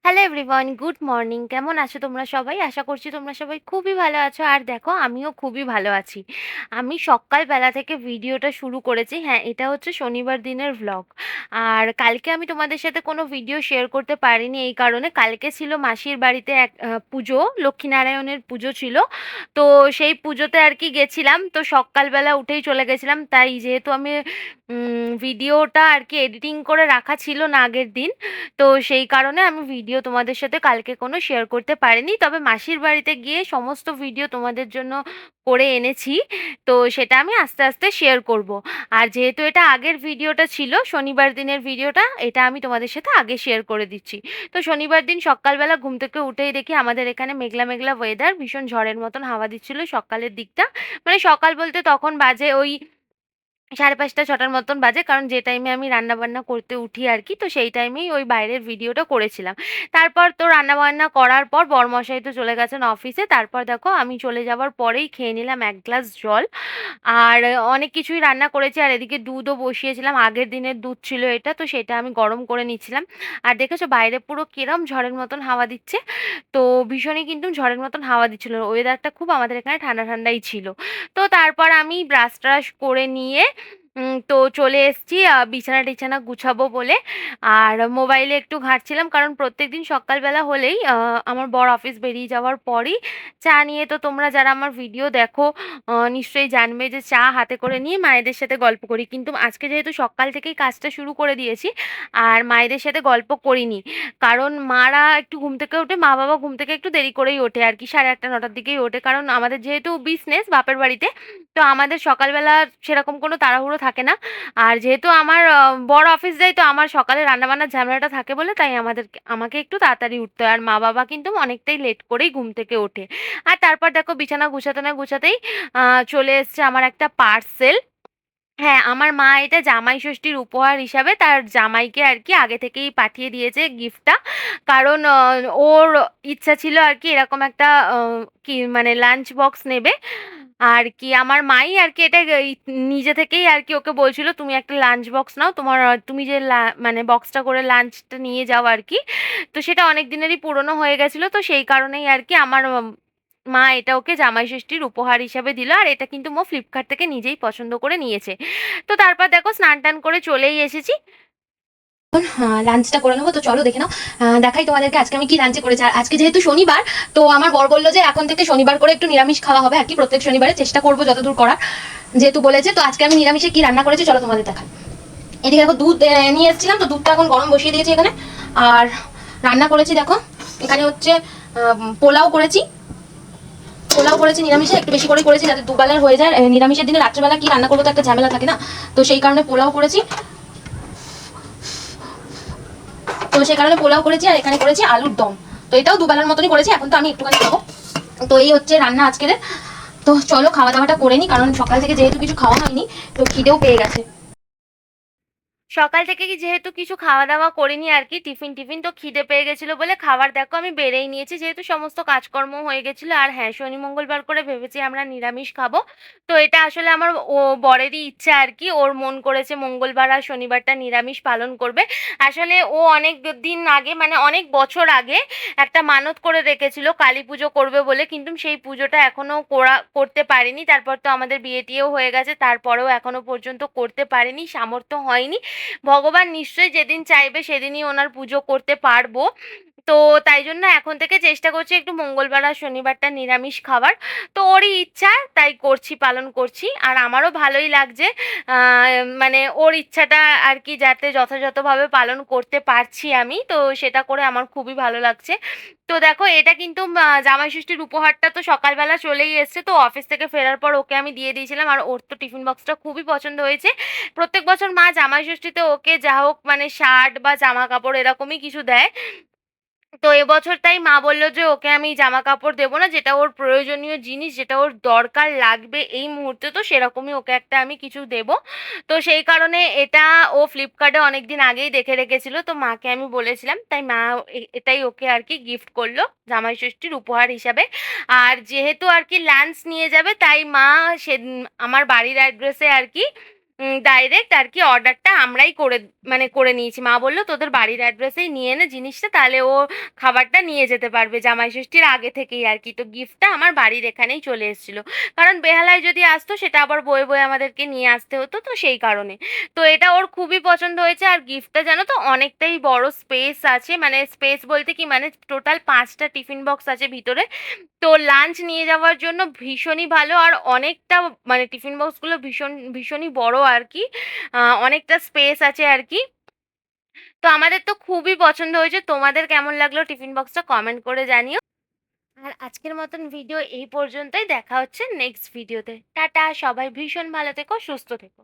Hello everyone, good morning. কেমন আছো তোমরা সবাই? আশা করছি তোমরা সবাই খুবই ভালো আছো। আর দেখো আমিও খুবই ভালো আছি। আমি সকালবেলা থেকে ভিডিওটা শুরু করেছি। হ্যাঁ, এটা হচ্ছে শনিবার দিনের ভ্লগ। আর কালকে আমি তোমাদের সাথে কোনো ভিডিও শেয়ার করতে পারিনি এই কারণে, কালকে ছিল মাসির বাড়িতে এক পুজো, লক্ষ্মীনারায়ণের পুজো ছিল। তো সেই পুজোতে আর কি গেছিলাম। তো সকালবেলা উঠেই চলে গেছিলাম। তাই যেহেতু আমি ভিডিওটা আর কি এডিটিং করে রাখা ছিল না আগের দিন, তো সেই কারণে আমি ভিডিও তোমাদের সাথে কালকে কোনো শেয়ার করতে পারিনি। তবে মাসির বাড়িতে গিয়ে সমস্ত ভিডিও তোমাদের জন্য করে এনেছি। তো সেটা আমি আস্তে আস্তে শেয়ার করব। আর যেহেতু এটা আগের ভিডিওটা ছিল, শনিবার দিনের ভিডিওটা, এটা আমি তোমাদের সাথে আগে শেয়ার করে দিচ্ছি। তো শনিবার দিন সকালবেলা ঘুম থেকে উঠেই দেখি আমাদের এখানে মেঘলা মেঘলা ওয়েদার, ভীষণ ঝড়ের মতন হাওয়া দিচ্ছিল সকালের দিকটা। মানে সকাল বলতে তখন বাজে ওই 5:30-6টার মতন বাজে, কারণ যে টাইমে আমি রান্নাবান্না করতে উঠি আর কি, তো সেই টাইমেই ওই বাইরের ভিডিওটা করেছিলাম। তারপর তো রান্নাবান্না করার পর বরমশাই তো চলে গেছেন অফিসে। তারপর দেখো আমি চলে যাওয়ার পরেই খেয়ে নিলাম 1 গ্লাস জল। আর অনেক কিছুই রান্না করেছি, আর এদিকে দুধও বসিয়েছিলাম, আগের দিনের দুধ ছিল এটা, তো সেটা আমি গরম করে নিচ্ছিলাম। আর দেখেছো বাইরে পুরো কিরম ঝড়ের মতন হাওয়া দিচ্ছে। তো ভীষণই কিন্তু ঝড়ের মতন হাওয়া দিচ্ছিল, ওয়েদারটা খুব আমাদের এখানে ঠান্ডা ঠান্ডাই ছিল। তো তারপর আমি ব্রাশ ট্রাশ করে নিয়ে তো চলে এসেছি বিছানা টিছানা গুছাবো বলে। আর মোবাইলে একটু ঘাঁটছিলাম, কারণ প্রত্যেকদিন সকালবেলা হলেই আমার বর অফিস বেরিয়ে যাওয়ার পরই চা নিয়ে, তো তোমরা যারা আমার ভিডিও দেখো নিশ্চয়ই জানবে যে চা হাতে করে নিয়ে মায়েদের সাথে গল্প করি। কিন্তু আজকে যেহেতু সকাল থেকেই কাজটা শুরু করে দিয়েছি, আর মায়েদের সাথে গল্প করিনি, কারণ মারা একটু ঘুম থেকে ওঠে, মা বাবা ঘুম থেকে একটু দেরি করেই ওঠে আর কি, 8:30-9টার দিকেই ওঠে, কারণ আমাদের যেহেতু বিজনেস বাপের বাড়িতে, তো আমাদের সকালবেলা সেরকম কোনো তাড়াহুড়ো থাকে না। আর যেহেতু আমার বড় অফিস যায়, তো আমার সকালে রান্নাবান্নার ঝামেলাটা থাকে বলে তাই আমাকে একটু তাড়াতাড়ি উঠতে হয়। আর মা বাবা কিন্তু অনেকটাই লেট করেই ঘুম থেকে ওঠে। আর তারপর দেখো বিছানা গুছাতে না গুছাতেই চলে এসছে আমার একটা পার্সেল। হ্যাঁ, আমার মা এটা জামাই ষষ্ঠীর উপহার হিসাবে তার জামাইকে আর কি আগে থেকেই পাঠিয়ে দিয়েছে গিফটটা। কারণ ওর ইচ্ছা ছিল আর কি এরকম একটা কি মানে লাঞ্চ বক্স নেবে আর কি। আমার মাই আর কি এটা নিজে থেকেই আর কি ওকে বলছিল, তুমি একটা লাঞ্চ বক্স নাও, তোমার তুমি যে মানে বক্সটা করে লাঞ্চটা নিয়ে যাও আর কি। তো সেটা অনেক দিনেরই পুরনো হয়ে গেছিল, তো সেই কারণেই আর কি আমার মা এটা ওকে জামাই ষষ্ঠীর উপহার হিসাবে দিল। আর এটা কিন্তু ও ফ্লিপকার্ট থেকে নিজেই পছন্দ করে নিয়েছে। তো তারপর দেখো স্নান টান করে চলেই এসেছি। লাঞ্চটা করে নেবো, তো চলো দেখে নাও। দেখাই তোমাদেরকে আজকে আমি কি লাঞ্চে করেছি। আর আজকে যেহেতু শনিবার, তো আমার বর বললো যে এখন থেকে শনিবার করে একটু নিরামিষ খাওয়া হবে আর কি, প্রত্যেক শনিবারে চেষ্টা করবো যতদূর করার, যেহেতু বলেছে। তো আজকে আমি নিরামিষে কি রান্না করেছি চলো তোমাদের দেখাই। এদিকে দেখো দুধ নিয়ে এসেছিলাম, তো দুধটা এখন গরম বসিয়ে দিয়েছি এখানে। আর রান্না করেছি দেখো, এখানে হচ্ছে পোলাও করেছি। পোলাও করেছি নিরামিষে, একটু বেশি করে করেছি যাতে দুবেলার হয়ে যায়। নিরামিষের দিনে রাত্রেবেলা কি রান্না করবো তো একটা ঝামেলা থাকে না, তো সেই কারণে পোলাও করেছি। তো সেই কারণে পোলাও করেছি, আর এখানে করেছি আলুর দম। তো এটাও দুবেলার মতনই করেছি, এখন তো আমি একটুখানি খাবো। তো এই হচ্ছে রান্না আজকের। তো চলো খাওয়া দাওয়াটা করে নি, কারণ সকাল থেকে যেহেতু কিছু খাওয়া হয়নি, তো খিদেও পেয়ে গেছে। সকাল থেকে কি যেহেতু কিছু খাওয়া দাওয়া করিনি আর কি, টিফিন টিফিন, তো খিদে পেয়ে গেছিলো বলে খাবার দেখো আমি বেড়েই নিয়েছি, যেহেতু সমস্ত কাজকর্ম হয়ে গেছিলো। আর হ্যাঁ, শনি মঙ্গলবার করে ভেবেছি আমরা নিরামিষ খাবো। তো এটা আসলে আমার বরেরই ইচ্ছা আর কি, ওর মন করেছে মঙ্গলবার আর শনিবারটা নিরামিষ পালন করবে। আসলে ও অনেক দিন আগে, মানে অনেক বছর আগে একটা মানত করে রেখেছিল কালী পুজো করবে বলে, কিন্তু সেই পুজোটা এখনো করতে পারেনি। তারপর তো আমাদের বিয়ে টিয়েও হয়ে গেছে, তারপরেও এখনো পর্যন্ত করতে পারেনি, সামর্থ্য হয়নি। ভগবান নিশ্চয়ই যেদিন চাইবে সেদিনই ওনার পুজো করতে পারবো। তো তাই জন্য এখন থেকে চেষ্টা করছি একটু মঙ্গলবার আর শনিবারটা নিরামিষ খাবার। তো ওরই ইচ্ছা, তাই করছি, পালন করছি। আর আমারও ভালোই লাগছে, মানে ওর ইচ্ছাটা আর কি যাতে যথাযথভাবে পালন করতে পারছি আমি, তো সেটা করে আমার খুবই ভালো লাগছে। তো দেখো এটা কিন্তু জামাই ষষ্ঠীর উপহারটা তো সকালবেলা চলেই এসছে, তো অফিস থেকে ফেরার পর ওকে আমি দিয়ে দিয়েছিলাম। আর ওর তো টিফিন বক্সটা খুবই পছন্দ হয়েছে। প্রত্যেক বছর মা জামাই ষষ্ঠীতে ওকে যা হোক মানে শার্ট বা জামা কাপড় এরকমই কিছু দেয়। তো এবছর তাই মা বলল যে ওকে আমি জামা কাপড় দেবো না, যেটা ওর প্রয়োজনীয় জিনিস, যেটা ওর দরকার লাগবে এই মুহূর্তে, তো সেরকমই ওকে একটা আমি কিছু দেবো। তো সেই কারণে এটা ও ফ্লিপকার্টে অনেকদিন আগেই দেখে রেখেছিল, তো মাকে আমি বলেছিলাম, তাই মা এটাই ওকে আর কি গিফট করলো জামাই ষষ্ঠীর উপহার হিসাবে। আর যেহেতু আর কি লাঞ্চ নিয়ে যাবে, তাই মা সে আমার বাড়ির অ্যাড্রেসে আর কি ডাইরেক্ট আর কি অর্ডারটা আমরাই করে নিয়েছি। মা বলল, "তোদের বাড়ির অ্যাড্রেসেই নিয়ে নে জিনিসটা, তাহলে ও খাবারটা নিয়ে যেতে পারবে জামাই ষষ্ঠীর আগে থেকেই আর কি।" তো গিফটটা আমার বাড়ির এখানেই চলে এসেছিল। কারণ বেহালায় যদি আসতো সেটা আবার বয়ে, বয়ে আমাদেরকে নিয়ে আসতে হতো, তো সেই কারণে। তো এটা ওর খুবই পছন্দ হয়েছে। আর গিফটটা জানো তো অনেকটাই বড় স্পেস আছে, মানে স্পেস বলতে কি, মানে টোটাল 5টা টিফিন বক্স আছে ভিতরে। তো লাঞ্চ নিয়ে যাওয়ার জন্য ভীষণই ভালো। আর অনেকটা, মানে টিফিন বক্সগুলো ভীষণই বড় আর কি। অনেকটা স্পেস আছে আর কি। তো আমাদের তো খুবই পছন্দ হয়েছে। তোমাদের কেমন লাগলো টিফিন বক্সটা কমেন্ট করে জানিও। আর আজকের মতন ভিডিও এই পর্যন্তই। দেখা হচ্ছে নেক্সট ভিডিওতে। টাটা, সবাই ভীষণ ভালো থেকো, সুস্থ থেকো।